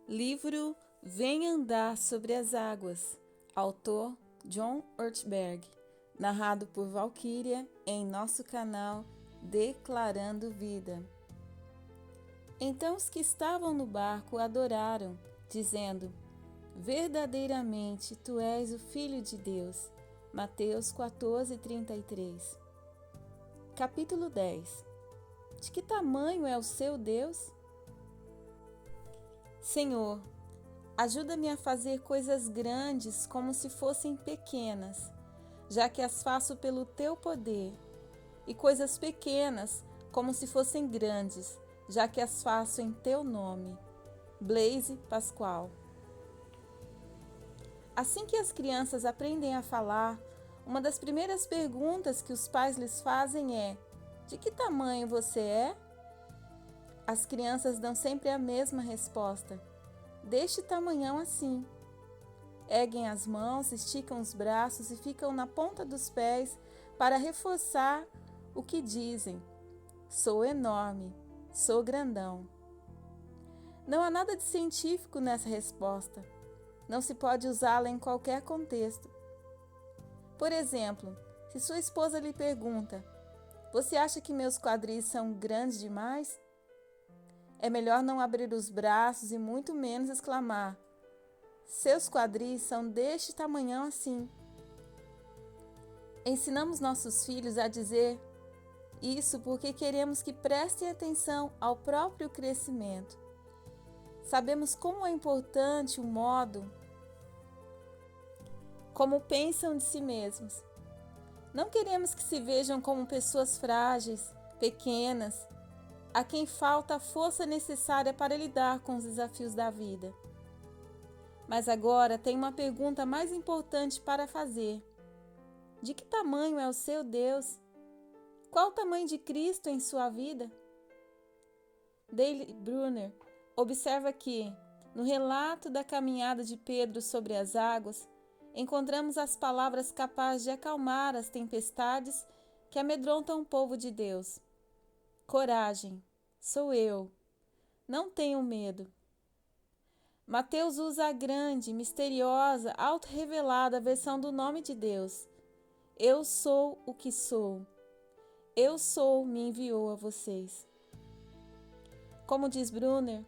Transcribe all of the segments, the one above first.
Livro Vem Andar sobre as Águas, autor John Ortberg, narrado por Valquíria em nosso canal Declarando Vida. Então os que estavam no barco adoraram, dizendo: verdadeiramente tu és o Filho de Deus. Mateus 14:33. Capítulo 10. De que tamanho é o seu Deus? Senhor, ajuda-me a fazer coisas grandes como se fossem pequenas, já que as faço pelo teu poder, e coisas pequenas como se fossem grandes, já que as faço em teu nome. Blaise Pascal. Assim que as crianças aprendem a falar, uma das primeiras perguntas que os pais lhes fazem é: de que tamanho você é? As crianças dão sempre a mesma resposta: deste tamanhão assim. Erguem as mãos, esticam os braços e ficam na ponta dos pés para reforçar o que dizem: sou enorme, sou grandão. Não há nada de científico nessa resposta. Não se pode usá-la em qualquer contexto. Por exemplo, se sua esposa lhe pergunta: você acha que meus quadris são grandes demais? É melhor não abrir os braços e muito menos exclamar: seus quadris são deste tamanhão assim. Ensinamos nossos filhos a dizer isso porque queremos que prestem atenção ao próprio crescimento. Sabemos como é importante o modo como pensam de si mesmos. Não queremos que se vejam como pessoas frágeis, pequenas, a quem falta a força necessária para lidar com os desafios da vida. Mas agora tem uma pergunta mais importante para fazer: de que tamanho é o seu Deus? Qual o tamanho de Cristo em sua vida? Dale Bruner observa que, no relato da caminhada de Pedro sobre as águas, encontramos as palavras capazes de acalmar as tempestades que amedrontam o povo de Deus. Coragem, sou eu. Não tenham medo. Mateus usa a grande, misteriosa, auto-revelada versão do nome de Deus. Eu sou o que sou. Eu sou me enviou a vocês. Como diz Bruner,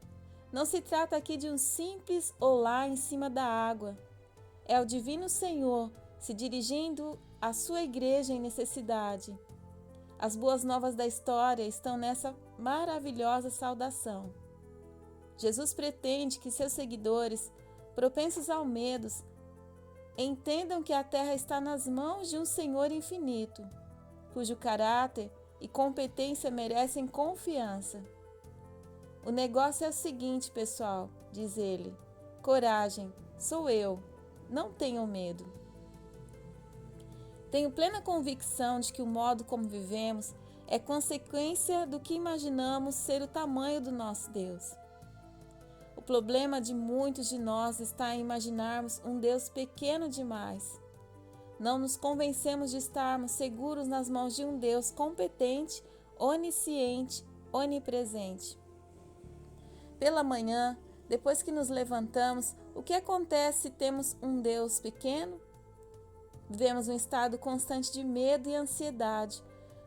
não se trata aqui de um simples olá em cima da água. É o Divino Senhor se dirigindo à sua igreja em necessidade. As boas novas da história estão nessa maravilhosa saudação. Jesus pretende que seus seguidores, propensos ao medo, entendam que a terra está nas mãos de um Senhor infinito, cujo caráter e competência merecem confiança. O negócio é o seguinte, pessoal, diz ele: coragem, sou eu, não tenham medo. Tenho plena convicção de que o modo como vivemos é consequência do que imaginamos ser o tamanho do nosso Deus. O problema de muitos de nós está em imaginarmos um Deus pequeno demais. Não nos convencemos de estarmos seguros nas mãos de um Deus competente, onisciente, onipresente. Pela manhã, depois que nos levantamos, o que acontece se temos um Deus pequeno? Vivemos um estado constante de medo e ansiedade,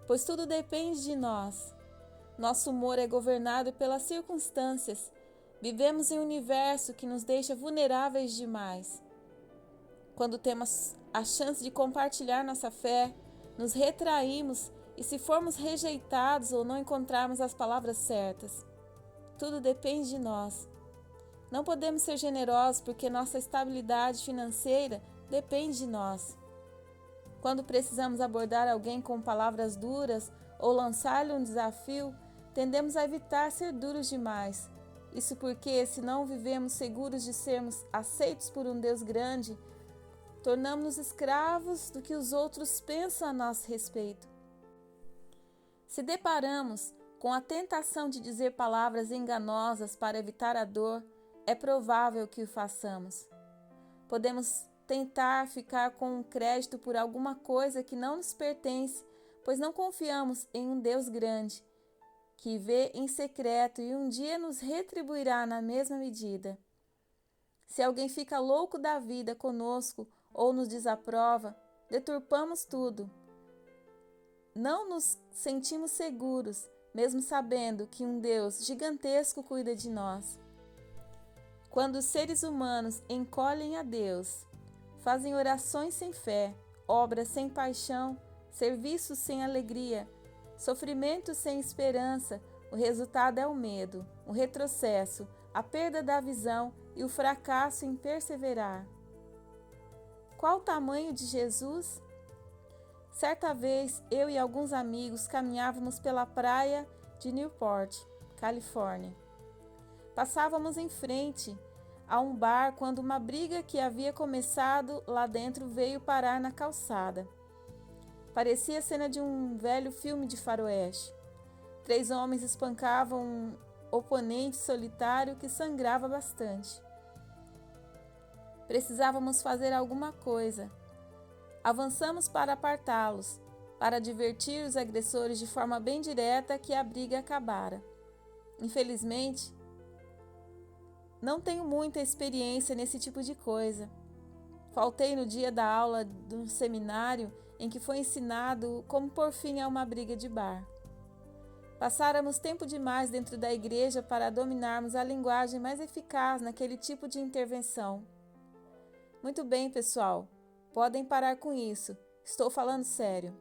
pois tudo depende de nós. Nosso humor é governado pelas circunstâncias. Vivemos em um universo que nos deixa vulneráveis demais. Quando temos a chance de compartilhar nossa fé, nos retraímos e se formos rejeitados ou não encontrarmos as palavras certas. Tudo depende de nós. Não podemos ser generosos porque nossa estabilidade financeira depende de nós. Quando precisamos abordar alguém com palavras duras ou lançar-lhe um desafio, tendemos a evitar ser duros demais. Isso porque, se não vivemos seguros de sermos aceitos por um Deus grande, tornamos-nos escravos do que os outros pensam a nosso respeito. Se deparamos com a tentação de dizer palavras enganosas para evitar a dor, é provável que o façamos. Podemos tentar ficar com um crédito por alguma coisa que não nos pertence, pois não confiamos em um Deus grande, que vê em secreto e um dia nos retribuirá na mesma medida. Se alguém fica louco da vida conosco ou nos desaprova, deturpamos tudo. Não nos sentimos seguros, mesmo sabendo que um Deus gigantesco cuida de nós. Quando os seres humanos encolhem a Deus, fazem orações sem fé, obras sem paixão, serviços sem alegria, sofrimento sem esperança, o resultado é o medo, o retrocesso, a perda da visão e o fracasso em perseverar. Qual o tamanho de Jesus? Certa vez, eu e alguns amigos caminhávamos pela praia de Newport, Califórnia. Passávamos em frente a um bar quando uma briga que havia começado lá dentro veio parar na calçada. Parecia a cena de um velho filme de faroeste. 3 homens espancavam um oponente solitário que sangrava bastante. Precisávamos fazer alguma coisa. Avançamos para apartá-los, para advertir os agressores de forma bem direta que a briga acabara. Infelizmente, não tenho muita experiência nesse tipo de coisa. Faltei no dia da aula do seminário em que foi ensinado como pôr fim a uma briga de bar. Passáramos tempo demais dentro da igreja para dominarmos a linguagem mais eficaz naquele tipo de intervenção. Muito bem, pessoal, podem parar com isso, estou falando sério.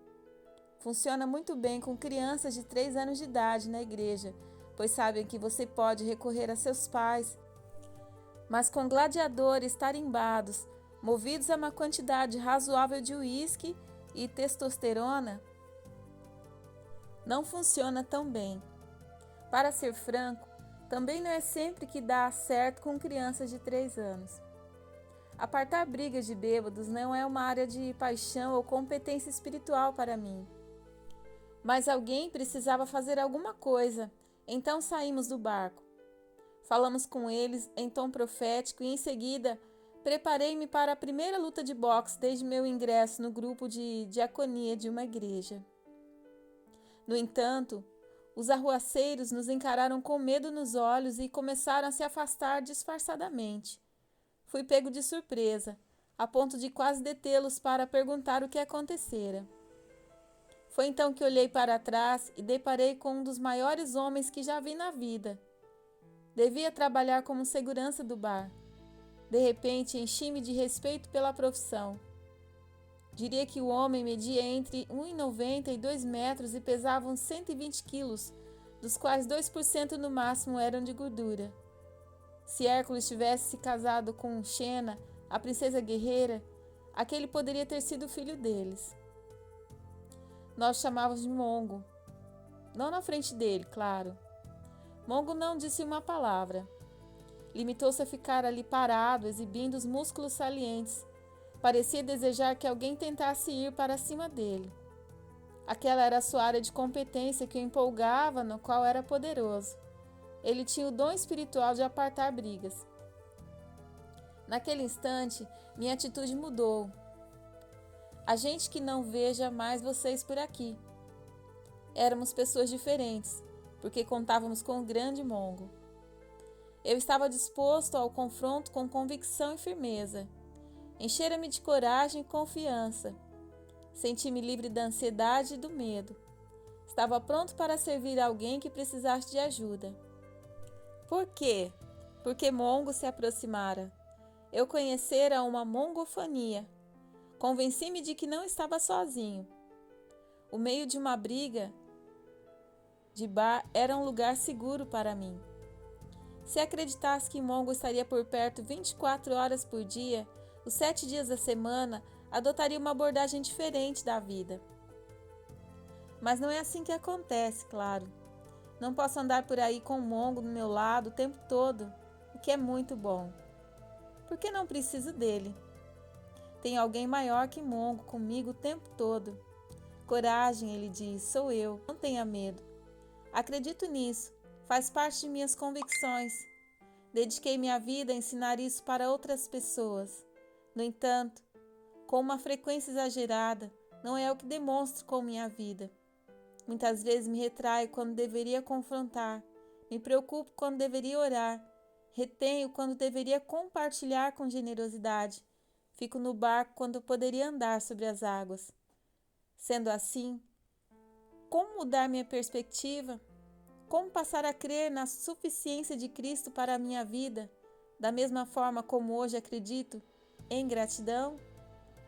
Funciona muito bem com crianças de 3 anos de idade na igreja, pois sabem que você pode recorrer a seus pais, mas com gladiadores tarimbados, movidos a uma quantidade razoável de uísque e testosterona, não funciona tão bem. Para ser franco, também não é sempre que dá certo com crianças de 3 anos. Apartar brigas de bêbados não é uma área de paixão ou competência espiritual para mim. Mas alguém precisava fazer alguma coisa, então saímos do barco. Falamos com eles em tom profético e em seguida preparei-me para a primeira luta de boxe desde meu ingresso no grupo de diaconia de uma igreja. No entanto, os arruaceiros nos encararam com medo nos olhos e começaram a se afastar disfarçadamente. Fui pego de surpresa, a ponto de quase detê-los para perguntar o que acontecera. Foi então que olhei para trás e deparei com um dos maiores homens que já vi na vida. Devia trabalhar como segurança do bar. De repente, enchi-me de respeito pela profissão. Diria que o homem media entre 1,90 e 2 metros e pesava uns 120 quilos, dos quais 2% no máximo eram de gordura. Se Hércules tivesse se casado com Xena, a princesa guerreira, aquele poderia ter sido o filho deles. Nós chamávamos de Mongo. Não na frente dele, claro. Mongo não disse uma palavra. Limitou-se a ficar ali parado, exibindo os músculos salientes. Parecia desejar que alguém tentasse ir para cima dele. Aquela era a sua área de competência que o empolgava, no qual era poderoso. Ele tinha o dom espiritual de apartar brigas. Naquele instante, minha atitude mudou. A gente que não veja mais vocês por aqui. Éramos pessoas diferentes, porque contávamos com o grande Mongo. Eu estava disposto ao confronto com convicção e firmeza. Enchera-me de coragem e confiança. Senti-me livre da ansiedade e do medo. Estava pronto para servir alguém que precisasse de ajuda. Por quê? Porque Mongo se aproximara. Eu conhecera uma mongofania. Convenci-me de que não estava sozinho. O meio de uma briga de bar era um lugar seguro para mim. Se acreditasse que Mongo estaria por perto 24 horas por dia, os 7 dias da semana, adotaria uma abordagem diferente da vida. Mas não é assim que acontece, claro. Não posso andar por aí com o Mongo do meu lado o tempo todo, o que é muito bom. Porque não preciso dele. Tem alguém maior que Mongo comigo o tempo todo. Coragem, ele diz, sou eu, não tenha medo. Acredito nisso, faz parte de minhas convicções. Dediquei minha vida a ensinar isso para outras pessoas. No entanto, com uma frequência exagerada, não é o que demonstro com minha vida. Muitas vezes me retraio quando deveria confrontar, me preocupo quando deveria orar, Retenho quando deveria compartilhar com generosidade. Fico no barco quando poderia andar sobre as águas. Sendo assim, como mudar minha perspectiva? Como passar a crer na suficiência de Cristo para a minha vida, da mesma forma como hoje acredito, em gratidão?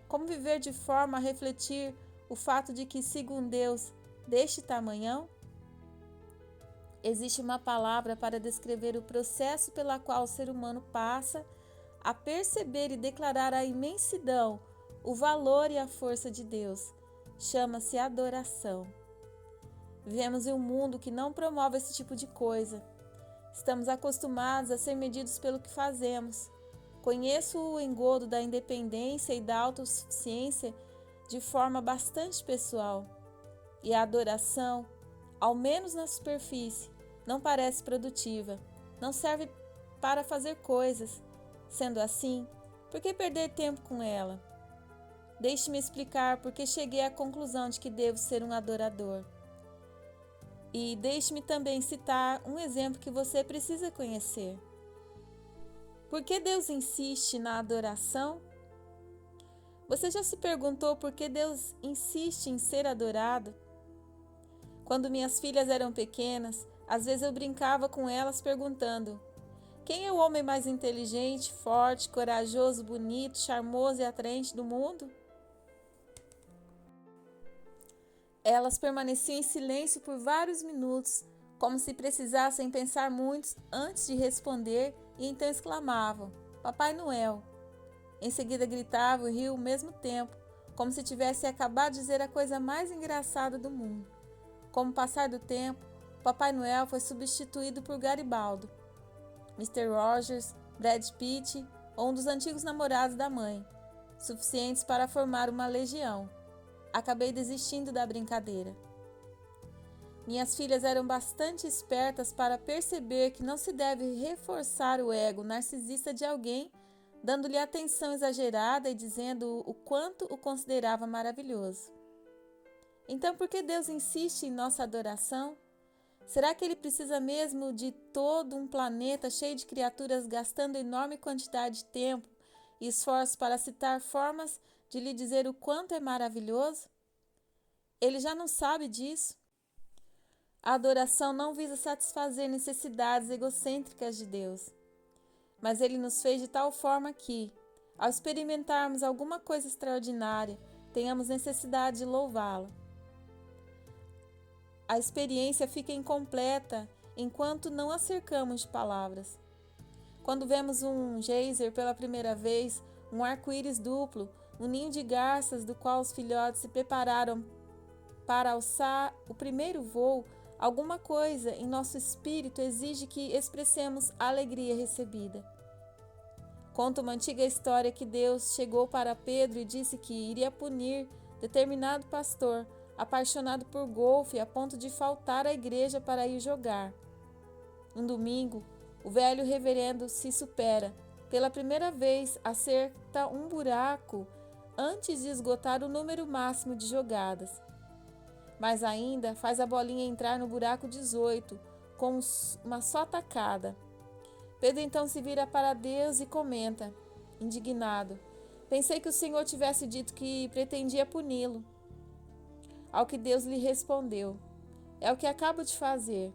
Como viver de forma a refletir o fato de que sigo um Deus deste tamanhão? Existe uma palavra para descrever o processo pela qual o ser humano passa a perceber e declarar a imensidão, o valor e a força de Deus. Chama-se adoração. Vivemos em um mundo que não promove esse tipo de coisa. Estamos acostumados a ser medidos pelo que fazemos. Conheço o engodo da independência e da autossuficiência de forma bastante pessoal. E a adoração, ao menos na superfície, não parece produtiva. Não serve para fazer coisas. Sendo assim, por que perder tempo com ela? Deixe-me explicar por que cheguei à conclusão de que devo ser um adorador. E deixe-me também citar um exemplo que você precisa conhecer. Por que Deus insiste na adoração? Você já se perguntou por que Deus insiste em ser adorado? Quando minhas filhas eram pequenas, às vezes eu brincava com elas perguntando: quem é o homem mais inteligente, forte, corajoso, bonito, charmoso e atraente do mundo? Elas permaneciam em silêncio por vários minutos, como se precisassem pensar muito antes de responder, e então exclamavam: Papai Noel. Em seguida gritavam e riam ao mesmo tempo, como se tivessem acabado de dizer a coisa mais engraçada do mundo. Com o passar do tempo, Papai Noel foi substituído por Garibaldo, Mr. Rogers, Brad Pitt ou um dos antigos namorados da mãe, suficientes para formar uma legião. Acabei desistindo da brincadeira. Minhas filhas eram bastante espertas para perceber que não se deve reforçar o ego narcisista de alguém, dando-lhe atenção exagerada e dizendo o quanto o considerava maravilhoso. Então, por que Deus insiste em nossa adoração? Será que Ele precisa mesmo de todo um planeta cheio de criaturas gastando enorme quantidade de tempo e esforço para citar formas de lhe dizer o quanto é maravilhoso? Ele já não sabe disso? A adoração não visa satisfazer necessidades egocêntricas de Deus, mas Ele nos fez de tal forma que, ao experimentarmos alguma coisa extraordinária, tenhamos necessidade de louvá-lo. A experiência fica incompleta enquanto não a cercamos de palavras. Quando vemos um geyser pela primeira vez, um arco-íris duplo, um ninho de garças do qual os filhotes se prepararam para alçar o primeiro voo, alguma coisa em nosso espírito exige que expressemos a alegria recebida. Conta uma antiga história que Deus chegou para Pedro e disse que iria punir determinado pastor, apaixonado por golfe a ponto de faltar à igreja para ir jogar. Um domingo, o velho reverendo se supera. Pela primeira vez, acerta um buraco antes de esgotar o número máximo de jogadas. Mas ainda faz a bolinha entrar no buraco 18, com uma só tacada. Pedro então se vira para Deus e comenta, indignado: pensei que o Senhor tivesse dito que pretendia puni-lo. Ao que Deus lhe respondeu: é o que acabo de fazer.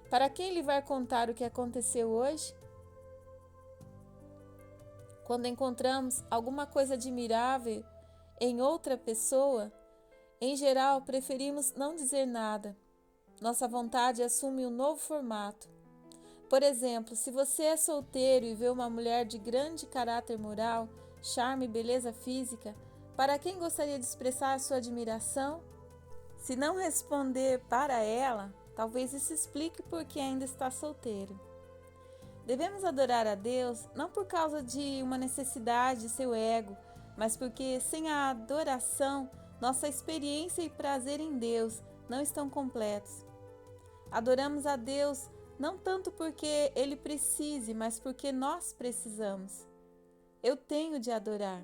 Para quem ele vai contar o que aconteceu hoje? Quando encontramos alguma coisa admirável em outra pessoa, em geral preferimos não dizer nada. Nossa vontade assume um novo formato. Por exemplo, se você é solteiro e vê uma mulher de grande caráter moral, charme e beleza física, para quem gostaria de expressar sua admiração? Se não responder para ela, talvez isso explique por que ainda está solteiro. Devemos adorar a Deus não por causa de uma necessidade de seu ego, mas porque sem a adoração, nossa experiência e prazer em Deus não estão completos. Adoramos a Deus não tanto porque Ele precise, mas porque nós precisamos. Eu tenho de adorar.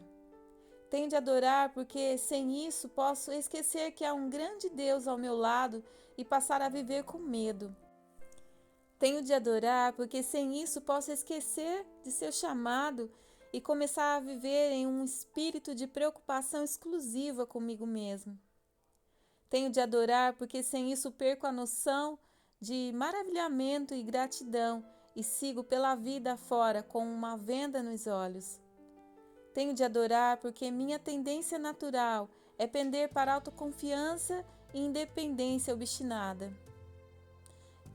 Tenho de adorar porque sem isso posso esquecer que há um grande Deus ao meu lado e passar a viver com medo. Tenho de adorar, porque sem isso posso esquecer de seu chamado e começar a viver em um espírito de preocupação exclusiva comigo mesmo. Tenho de adorar, porque sem isso perco a noção de maravilhamento e gratidão e sigo pela vida fora com uma venda nos olhos. Tenho de adorar, porque minha tendência natural é pender para a autoconfiança e independência obstinada.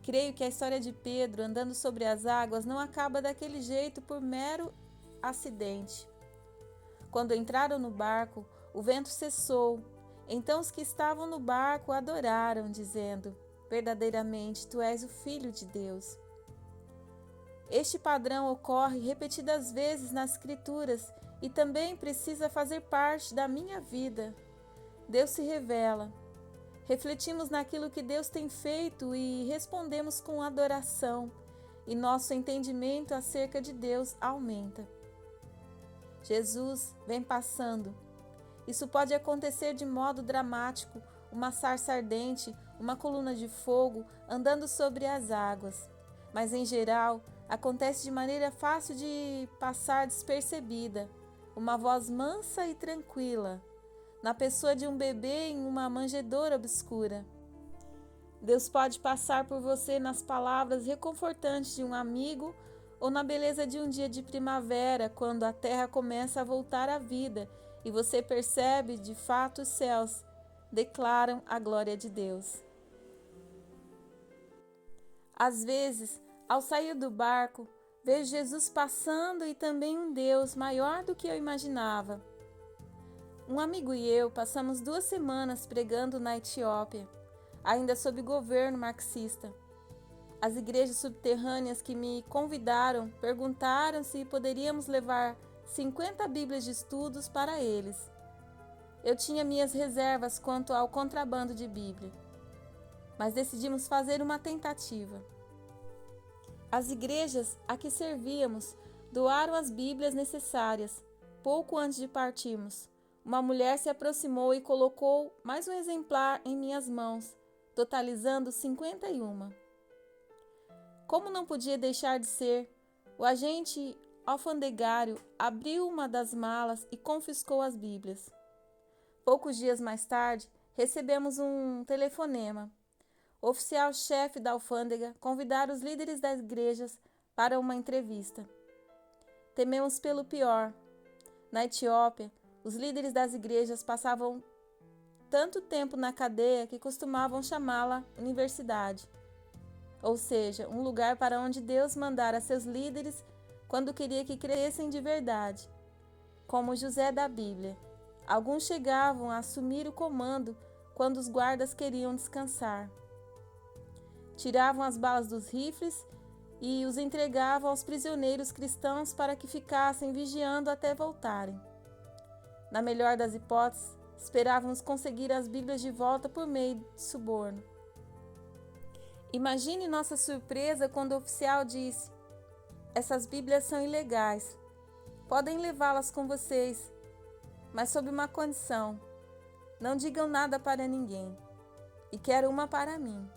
Creio que a história de Pedro andando sobre as águas não acaba daquele jeito por mero acidente. Quando entraram no barco, o vento cessou. Então os que estavam no barco adoraram, dizendo: verdadeiramente, tu és o Filho de Deus. Este padrão ocorre repetidas vezes nas Escrituras e também precisa fazer parte da minha vida. Deus se revela. Refletimos naquilo que Deus tem feito e respondemos com adoração, e nosso entendimento acerca de Deus aumenta. Jesus vem passando. Isso pode acontecer de modo dramático, uma sarça ardente, uma coluna de fogo andando sobre as águas. Mas, em geral, acontece de maneira fácil de passar despercebida, uma voz mansa e tranquila, na pessoa de um bebê em uma manjedoura obscura. Deus pode passar por você nas palavras reconfortantes de um amigo ou na beleza de um dia de primavera, quando a terra começa a voltar à vida e você percebe, de fato, os céus declaram a glória de Deus. Às vezes, ao sair do barco, vejo Jesus passando e também um Deus maior do que eu imaginava. Um amigo e eu passamos 2 semanas pregando na Etiópia, ainda sob governo marxista. As igrejas subterrâneas que me convidaram perguntaram se poderíamos levar 50 Bíblias de estudos para eles. Eu tinha minhas reservas quanto ao contrabando de Bíblia, mas decidimos fazer uma tentativa. As igrejas a que servíamos doaram as Bíblias necessárias. Pouco antes de partirmos, uma mulher se aproximou e colocou mais um exemplar em minhas mãos, totalizando 51. Como não podia deixar de ser, o agente alfandegário abriu uma das malas e confiscou as Bíblias. Poucos dias mais tarde, recebemos um telefonema. O oficial-chefe da alfândega convidara os líderes das igrejas para uma entrevista. Tememos pelo pior. Na Etiópia, os líderes das igrejas passavam tanto tempo na cadeia que costumavam chamá-la universidade, ou seja, um lugar para onde Deus mandara seus líderes quando queria que crescessem de verdade, como José da Bíblia. Alguns chegavam a assumir o comando quando os guardas queriam descansar. Tiravam as balas dos rifles e os entregavam aos prisioneiros cristãos para que ficassem vigiando até voltarem. Na melhor das hipóteses, esperávamos conseguir as Bíblias de volta por meio de suborno. Imagine nossa surpresa quando o oficial disse: essas Bíblias são ilegais. Podem levá-las com vocês, mas sob uma condição: não digam nada para ninguém. E quero uma para mim.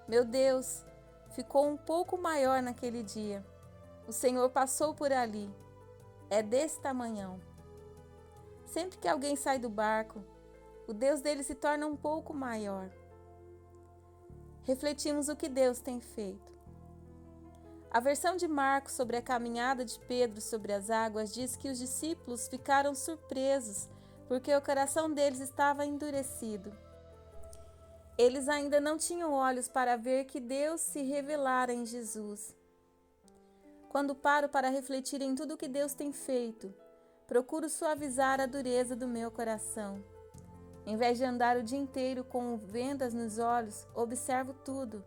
Meu Deus, ficou um pouco maior naquele dia. O Senhor passou por ali. É desse tamanhão. Sempre que alguém sai do barco, o Deus dele se torna um pouco maior. Refletimos o que Deus tem feito. A versão de Marcos sobre a caminhada de Pedro sobre as águas diz que os discípulos ficaram surpresos porque o coração deles estava endurecido. Eles ainda não tinham olhos para ver que Deus se revelara em Jesus. Quando paro para refletir em tudo o que Deus tem feito, procuro suavizar a dureza do meu coração. Em vez de andar o dia inteiro com vendas nos olhos, observo tudo.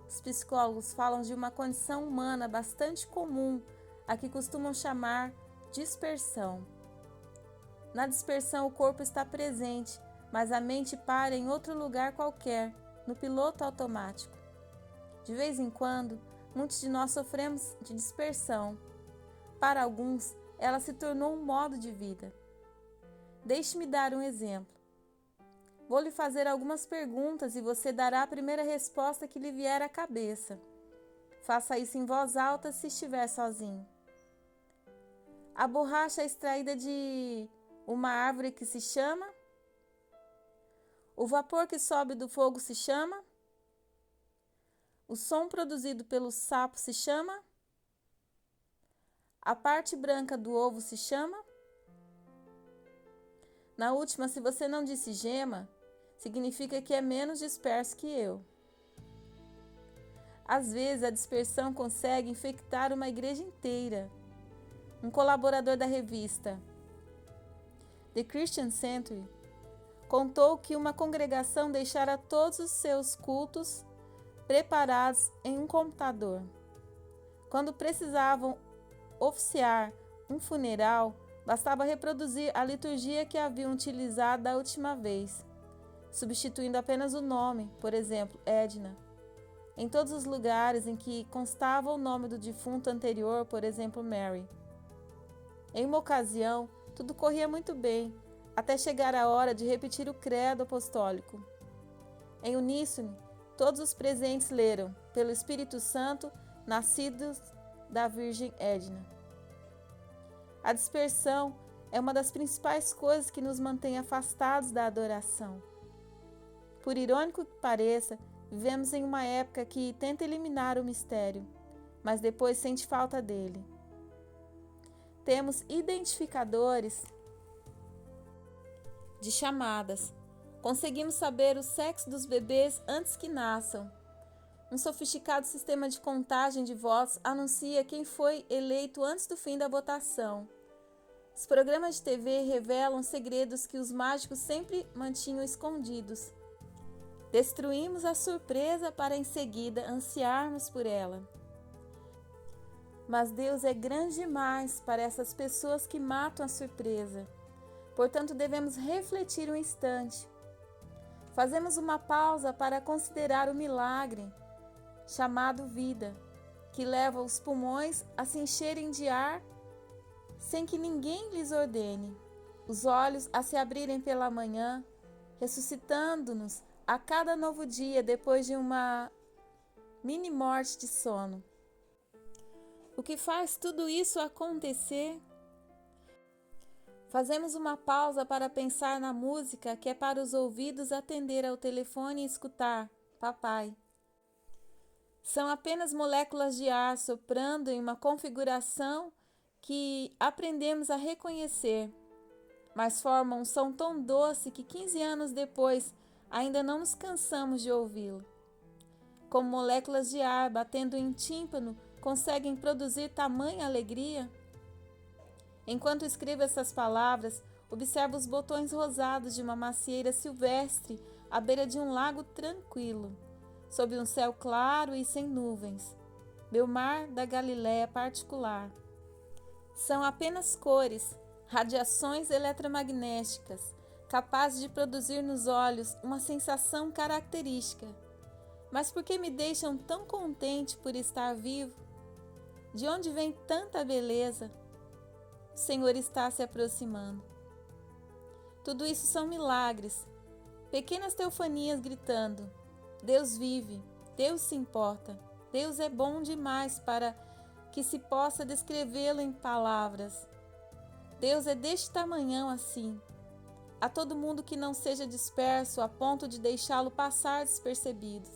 Os psicólogos falam de uma condição humana bastante comum, a que costumam chamar dispersão. Na dispersão, o corpo está presente, mas a mente para em outro lugar qualquer, no piloto automático. De vez em quando, muitos de nós sofremos de dispersão. Para alguns, ela se tornou um modo de vida. Deixe-me dar um exemplo. Vou lhe fazer algumas perguntas e você dará a primeira resposta que lhe vier à cabeça. Faça isso em voz alta se estiver sozinho. A borracha é extraída de uma árvore que se chama? O vapor que sobe do fogo se chama? O som produzido pelo sapo se chama? A parte branca do ovo se chama? Na última, se você não disse gema, significa que é menos disperso que eu. Às vezes, a dispersão consegue infectar uma igreja inteira. Um colaborador da revista The Christian Century contou que uma congregação deixara todos os seus cultos preparados em um computador. Quando precisavam oficiar um funeral, bastava reproduzir a liturgia que haviam utilizado da última vez, substituindo apenas o nome, por exemplo, Edna. Em todos os lugares em que constava o nome do defunto anterior, por exemplo, Mary. Em uma ocasião, tudo corria muito bem, até chegar a hora de repetir o credo apostólico. Em uníssono, todos os presentes leram, pelo Espírito Santo, nascidos da Virgem Edna. A dispersão é uma das principais coisas que nos mantém afastados da adoração. Por irônico que pareça, vivemos em uma época que tenta eliminar o mistério, mas depois sente falta dele. Temos identificadores de chamadas. Conseguimos saber o sexo dos bebês antes que nasçam. Um sofisticado sistema de contagem de votos anuncia quem foi eleito antes do fim da votação. Os programas de TV revelam segredos que os mágicos sempre mantinham escondidos. Destruímos a surpresa para em seguida ansiarmos por ela. Mas Deus é grande demais para essas pessoas que matam a surpresa. Portanto, devemos refletir um instante. Fazemos uma pausa para considerar o milagre, chamado vida, que leva os pulmões a se encherem de ar sem que ninguém lhes ordene, os olhos a se abrirem pela manhã, ressuscitando-nos a cada novo dia depois de uma mini morte de sono. O que faz tudo isso acontecer? Fazemos uma pausa para pensar na música que é para os ouvidos atender ao telefone e escutar papai. São apenas moléculas de ar soprando em uma configuração que aprendemos a reconhecer, mas formam um som tão doce que 15 anos depois ainda não nos cansamos de ouvi-lo. Como moléculas de ar batendo em tímpano conseguem produzir tamanha alegria? Enquanto escrevo essas palavras, observo os botões rosados de uma macieira silvestre à beira de um lago tranquilo, sob um céu claro e sem nuvens. Meu mar da Galiléia particular. São apenas cores, radiações eletromagnéticas, capazes de produzir nos olhos uma sensação característica. Mas por que me deixam tão contente por estar vivo? De onde vem tanta beleza? O Senhor está se aproximando. Tudo isso são milagres, pequenas teofanias gritando: Deus vive, Deus se importa, Deus é bom demais para que se possa descrevê-lo em palavras. Deus é deste tamanhão assim. A todo mundo que não seja disperso a ponto de deixá-lo passar despercebido.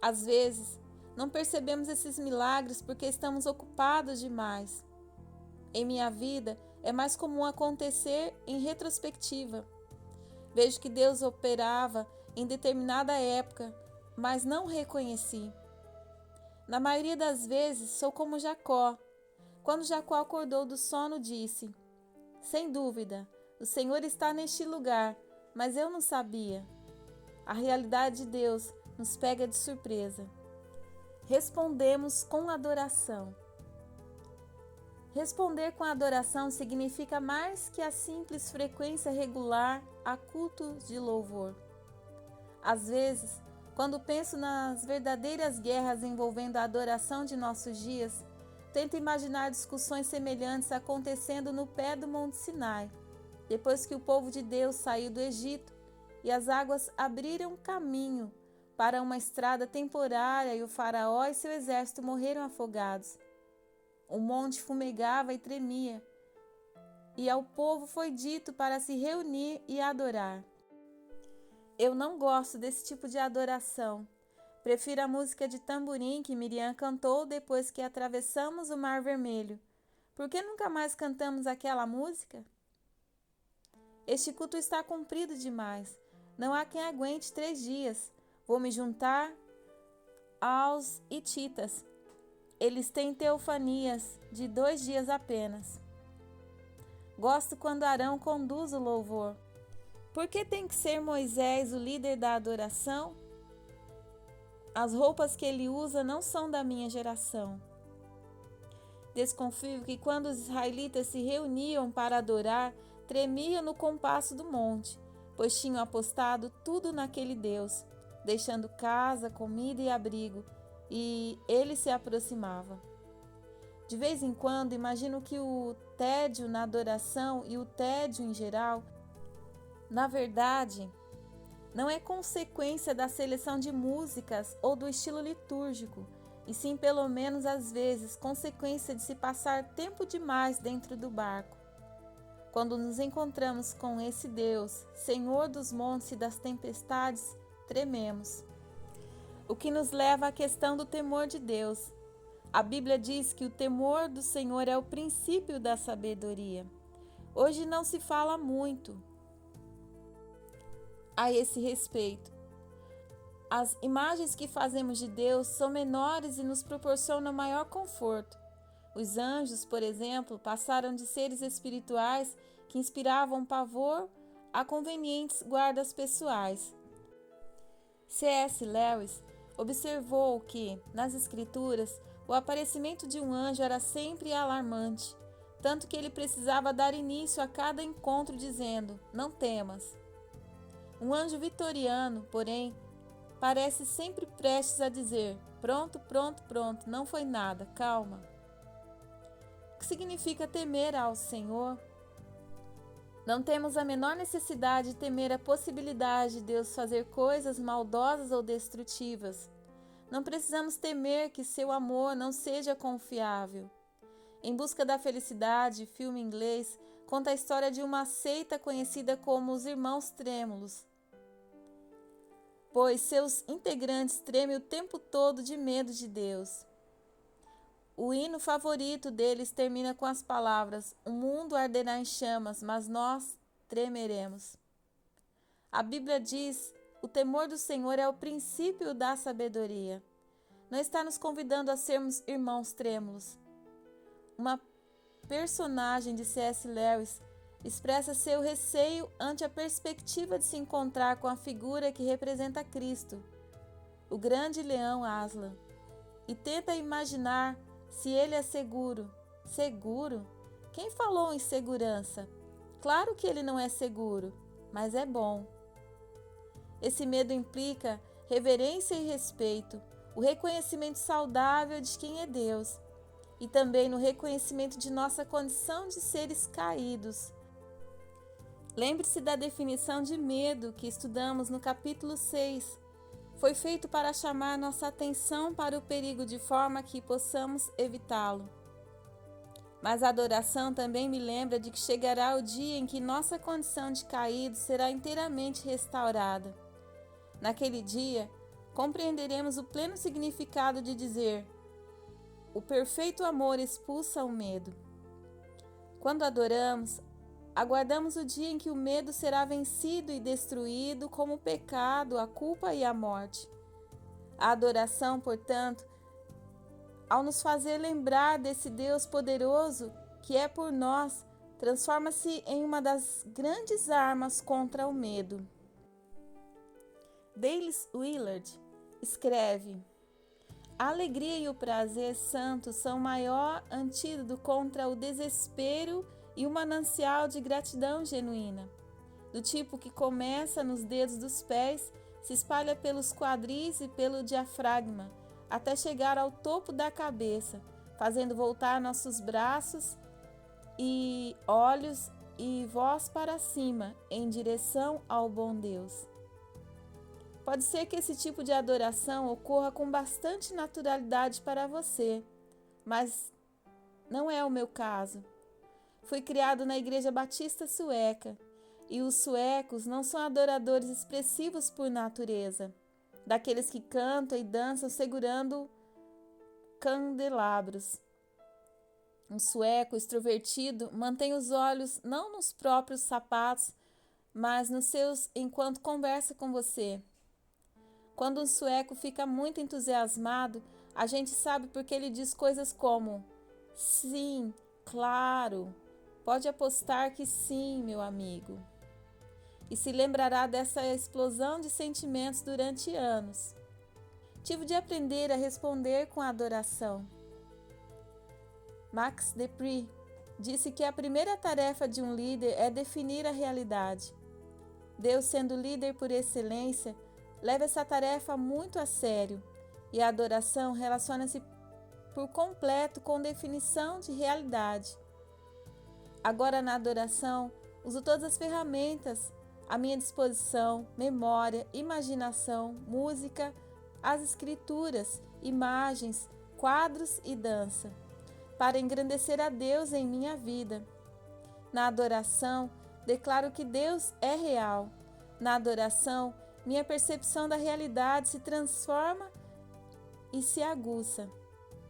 Às vezes, não percebemos esses milagres porque estamos ocupados demais. Em minha vida, é mais comum acontecer em retrospectiva. Vejo que Deus operava em determinada época, mas não o reconheci. Na maioria das vezes, sou como Jacó. Quando Jacó acordou do sono, disse: sem dúvida, o Senhor está neste lugar, mas eu não sabia. A realidade de Deus nos pega de surpresa. Respondemos com adoração. Responder com adoração significa mais que a simples frequência regular a cultos de louvor. Às vezes, quando penso nas verdadeiras guerras envolvendo a adoração de nossos dias, tento imaginar discussões semelhantes acontecendo no pé do Monte Sinai, depois que o povo de Deus saiu do Egito e as águas abriram caminho para uma estrada temporária e o faraó e seu exército morreram afogados. O monte fumegava e tremia, e ao povo foi dito para se reunir e adorar. Eu não gosto desse tipo de adoração. Prefiro a música de tamborim que Miriam cantou depois que atravessamos o Mar Vermelho. Por que nunca mais cantamos aquela música? Este culto está comprido demais. Não há quem aguente 3 dias. Vou me juntar aos hititas. Eles têm teofanias de 2 dias apenas. Gosto quando Arão conduz o louvor. Por que tem que ser Moisés o líder da adoração? As roupas que ele usa não são da minha geração. Desconfio que quando os israelitas se reuniam para adorar, tremiam no compasso do monte, pois tinham apostado tudo naquele Deus, deixando casa, comida e abrigo, e ele se aproximava. De vez em quando, imagino que o tédio na adoração e o tédio em geral, na verdade, não é consequência da seleção de músicas ou do estilo litúrgico, e sim, pelo menos às vezes, consequência de se passar tempo demais dentro do barco. Quando nos encontramos com esse Deus, Senhor dos montes e das tempestades, trememos. O que nos leva à questão do temor de Deus. A Bíblia diz que o temor do Senhor é o princípio da sabedoria. Hoje não se fala muito a esse respeito. As imagens que fazemos de Deus são menores e nos proporcionam maior conforto. Os anjos, por exemplo, passaram de seres espirituais que inspiravam pavor a convenientes guardas pessoais. C.S. Lewis observou que, nas Escrituras, o aparecimento de um anjo era sempre alarmante, tanto que ele precisava dar início a cada encontro dizendo: "Não temas". Um anjo vitoriano, porém, parece sempre prestes a dizer: "Pronto, pronto, pronto, não foi nada, calma". O que significa temer ao Senhor? Não temos a menor necessidade de temer a possibilidade de Deus fazer coisas maldosas ou destrutivas. Não precisamos temer que seu amor não seja confiável. Em Busca da Felicidade, filme inglês, conta a história de uma seita conhecida como os Irmãos Trêmulos, pois seus integrantes tremem o tempo todo de medo de Deus. O hino favorito deles termina com as palavras: "O mundo arderá em chamas, mas nós tremeremos". A Bíblia diz: o temor do Senhor é o princípio da sabedoria. Não está nos convidando a sermos irmãos trêmulos. Uma personagem de C.S. Lewis expressa seu receio ante a perspectiva de se encontrar com a figura que representa Cristo, o grande leão Aslan, e tenta imaginar se ele é seguro. Seguro? Quem falou em segurança? Claro que ele não é seguro, mas é bom. Esse medo implica reverência e respeito, o reconhecimento saudável de quem é Deus, e também no reconhecimento de nossa condição de seres caídos. Lembre-se da definição de medo que estudamos no capítulo 6. Foi feito para chamar nossa atenção para o perigo de forma que possamos evitá-lo. Mas a adoração também me lembra de que chegará o dia em que nossa condição de caído será inteiramente restaurada. Naquele dia, compreenderemos o pleno significado de dizer: o perfeito amor expulsa o medo. Quando adoramos, aguardamos o dia em que o medo será vencido e destruído como o pecado, a culpa e a morte. A adoração, portanto, ao nos fazer lembrar desse Deus poderoso que é por nós, transforma-se em uma das grandes armas contra o medo. Dallas Willard escreve: a alegria e o prazer santo são o maior antídoto contra o desespero e o manancial de gratidão genuína, do tipo que começa nos dedos dos pés, se espalha pelos quadris e pelo diafragma, até chegar ao topo da cabeça, fazendo voltar nossos braços e olhos e voz para cima, em direção ao bom Deus. Pode ser que esse tipo de adoração ocorra com bastante naturalidade para você, mas não é o meu caso. Fui criado na Igreja Batista Sueca e os suecos não são adoradores expressivos por natureza, daqueles que cantam e dançam segurando candelabros. Um sueco extrovertido mantém os olhos não nos próprios sapatos, mas nos seus enquanto conversa com você. Quando um sueco fica muito entusiasmado, a gente sabe porque ele diz coisas como: sim, claro, pode apostar que sim, meu amigo. E se lembrará dessa explosão de sentimentos durante anos. Tive de aprender a responder com adoração. Max De Pree disse que a primeira tarefa de um líder é definir a realidade. Deus, sendo líder por excelência, leva essa tarefa muito a sério, e a adoração relaciona-se por completo com definição de realidade. Agora, na adoração, uso todas as ferramentas à minha disposição: memória, imaginação, música, as escrituras, imagens, quadros e dança, para engrandecer a Deus em minha vida. Na adoração, declaro que Deus é real. Na adoração, minha percepção da realidade se transforma e se aguça.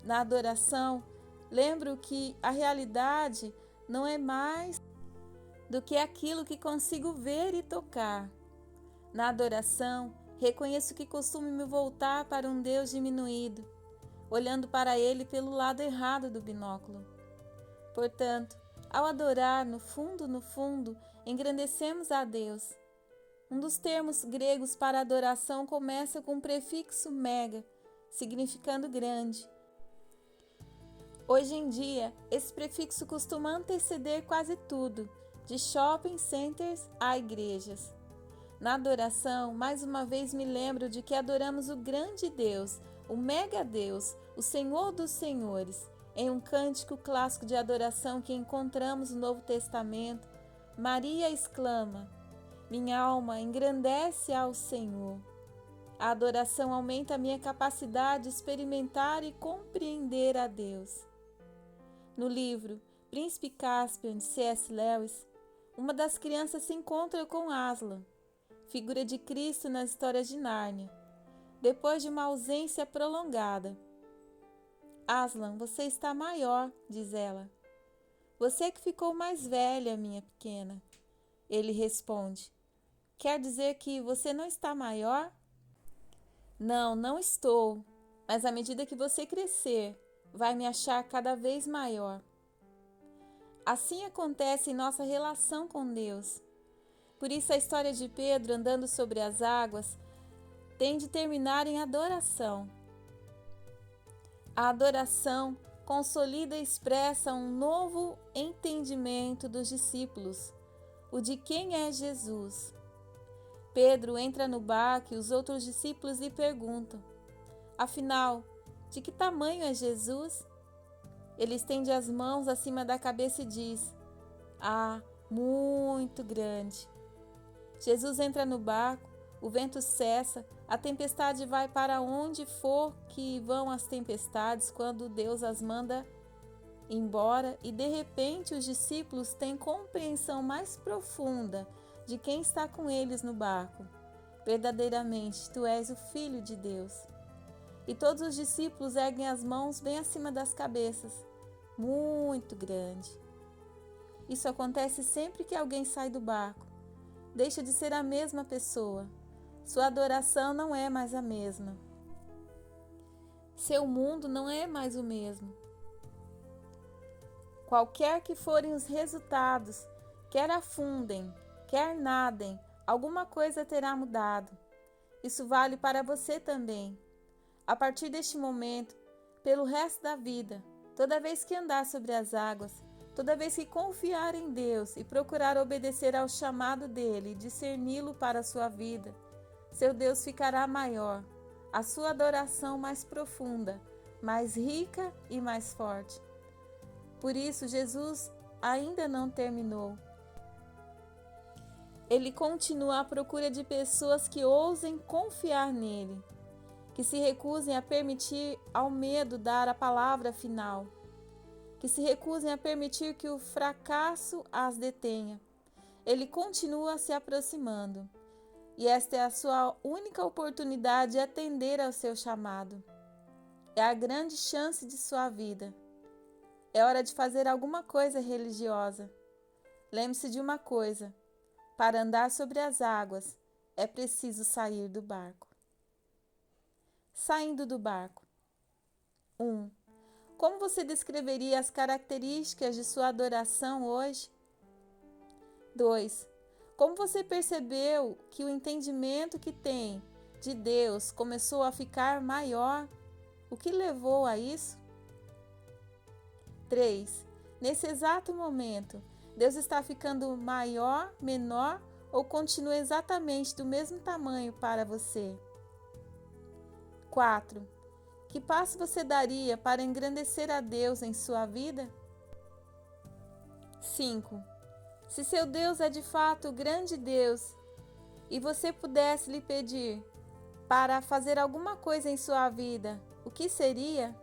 Na adoração, lembro que a realidade não é mais do que aquilo que consigo ver e tocar. Na adoração, reconheço que costumo me voltar para um Deus diminuído, olhando para Ele pelo lado errado do binóculo. Portanto, ao adorar, no fundo, engrandecemos a Deus. Um dos termos gregos para adoração começa com o prefixo mega, significando grande. Hoje em dia, esse prefixo costuma anteceder quase tudo, de shopping centers a igrejas. Na adoração, mais uma vez me lembro de que adoramos o grande Deus, o mega Deus, o Senhor dos Senhores. Em um cântico clássico de adoração que encontramos no Novo Testamento, Maria exclama: minha alma engrandece ao Senhor. A adoração aumenta a minha capacidade de experimentar e compreender a Deus. No livro Príncipe Caspian, de C.S. Lewis, uma das crianças se encontra com Aslan, figura de Cristo nas histórias de Nárnia, depois de uma ausência prolongada. Aslan, você está maior, diz ela. Você que ficou mais velha, minha pequena. Ele responde: quer dizer que você não está maior? Não, não estou, mas à medida que você crescer, vai me achar cada vez maior. Assim acontece em nossa relação com Deus. Por isso a história de Pedro andando sobre as águas tem de terminar em adoração. A adoração consolida e expressa um novo entendimento dos discípulos, o de quem é Jesus. Pedro entra no barco e os outros discípulos lhe perguntam: afinal, de que tamanho é Jesus? Ele estende as mãos acima da cabeça e diz: ah, muito grande. Jesus entra no barco, o vento cessa, a tempestade vai para onde for que vão as tempestades quando Deus as manda embora, e de repente os discípulos têm compreensão mais profunda de quem está com eles no barco. Verdadeiramente, tu és o Filho de Deus. E todos os discípulos erguem as mãos bem acima das cabeças. Muito grande. Isso acontece sempre que alguém sai do barco. Deixa de ser a mesma pessoa. Sua adoração não é mais a mesma. Seu mundo não é mais o mesmo. Qualquer que forem os resultados, quer afundem, quer nadem, alguma coisa terá mudado. Isso vale para você também. A partir deste momento, pelo resto da vida, toda vez que andar sobre as águas, toda vez que confiar em Deus e procurar obedecer ao chamado dele e discerni-lo para a sua vida, seu Deus ficará maior, a sua adoração mais profunda, mais rica e mais forte. Por isso, Jesus ainda não terminou. Ele continua à procura de pessoas que ousem confiar nele, que se recusem a permitir ao medo dar a palavra final, que se recusem a permitir que o fracasso as detenha. Ele continua se aproximando, e esta é a sua única oportunidade de atender ao seu chamado. É a grande chance de sua vida. É hora de fazer alguma coisa religiosa. Lembre-se de uma coisa: para andar sobre as águas, é preciso sair do barco. Saindo do barco. 1. Como você descreveria as características de sua adoração hoje? 2. Como você percebeu que o entendimento que tem de Deus começou a ficar maior? O que levou a isso? 3. Nesse exato momento, Deus está ficando maior, menor ou continua exatamente do mesmo tamanho para você? 4. Que passo você daria para engrandecer a Deus em sua vida? 5. Se seu Deus é de fato o grande Deus e você pudesse lhe pedir para fazer alguma coisa em sua vida, o que seria?